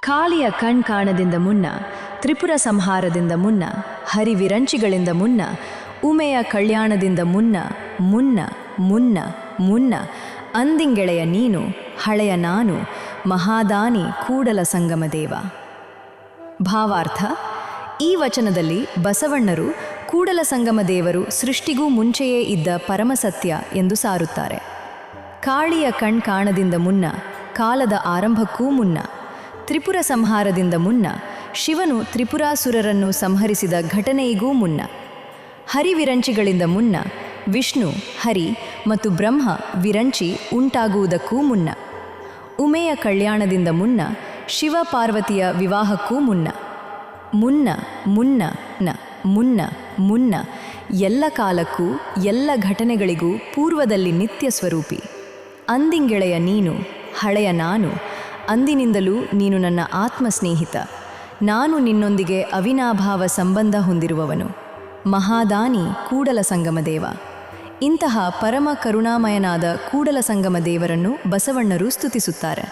ಕಾಳಿಯ ಕಾಣದಿಂದ ಮುನ್ನ, ತ್ರಿಪುರ ಸಂಹಾರದಿಂದ ಮುನ್ನ, ಹರಿವಿರಂಚಿಗಳಿಂದ ಮುನ್ನ, ಉಮೆಯ ಕಲ್ಯಾಣದಿಂದ ಮುನ್ನ ಮುನ್ನ ಮುನ್ನ ಮುನ್ನ ಅಂದಿಂಗೆಳೆಯ ನೀನು, ಹಳೆಯ ನಾನು, ಮಹಾದಾನಿ ಕೂಡಲ ಸಂಗಮ ದೇವ. ಭಾವಾರ್ಥ: ಈ ವಚನದಲ್ಲಿ ಬಸವಣ್ಣರು ಕೂಡಲ ಸಂಗಮ ದೇವರು ಸೃಷ್ಟಿಗೂ ಮುಂಚೆಯೇ ಇದ್ದ ಪರಮಸತ್ಯ ಎಂದು ಸಾರುತ್ತಾರೆ. ಕಾಳಿಯ ಕಾಣದಿಂದ ಮುನ್ನ, ಕಾಲದ ಆರಂಭಕ್ಕೂ ಮುನ್ನ, ತ್ರಿಪುರ ಸಂಹಾರದಿಂದ ಮುನ್ನ, ಶಿವನು ತ್ರಿಪುರಾಸುರರನ್ನು ಸಂಹರಿಸಿದ ಘಟನೆಯಿಗೂ ಮುನ್ನ, ಹರಿವಿರಂಚಿಗಳಿಂದ ಮುನ್ನ, ವಿಷ್ಣು, ಹರಿ ಮತ್ತು ಬ್ರಹ್ಮ ವಿರಂಚಿ ಉಂಟಾಗುವುದಕ್ಕೂ ಮುನ್ನ, ಉಮೆಯ ಕಲ್ಯಾಣದಿಂದ ಮುನ್ನ, ಶಿವ ಪಾರ್ವತಿಯ ವಿವಾಹಕ್ಕೂ ಮುನ್ನ, ಮುನ್ನ ಮುನ್ನ ನ ಮುನ್ನ ಮುನ್ನ ಎಲ್ಲ ಕಾಲಕ್ಕೂ ಎಲ್ಲ ಘಟನೆಗಳಿಗೂ ಪೂರ್ವದಲ್ಲಿ ನಿತ್ಯ ಸ್ವರೂಪಿ. ಅಂದಿಂಗೆಳೆಯ ನೀನು, ಹಳೆಯ ನಾನು, ಅಂದಿನಿಂದಲೂ ನೀನು ನನ್ನ ಆತ್ಮಸ್ನೇಹಿತ. ನಾನು ನಿನ್ನೊಂದಿಗೆ ಅವಿನಾಭಾವ ಸಂಬಂಧ ಹೊಂದಿರುವವನು. ಮಹಾದಾನಿ ಕೂಡಲ ಸಂಗಮ ದೇವ. ಇಂತಹ ಪರಮ ಕರುಣಾಮಯನಾದ ಕೂಡಲ ಸಂಗಮ ದೇವರನ್ನು ಬಸವಣ್ಣರು ಸ್ತುತಿಸುತ್ತಾರೆ.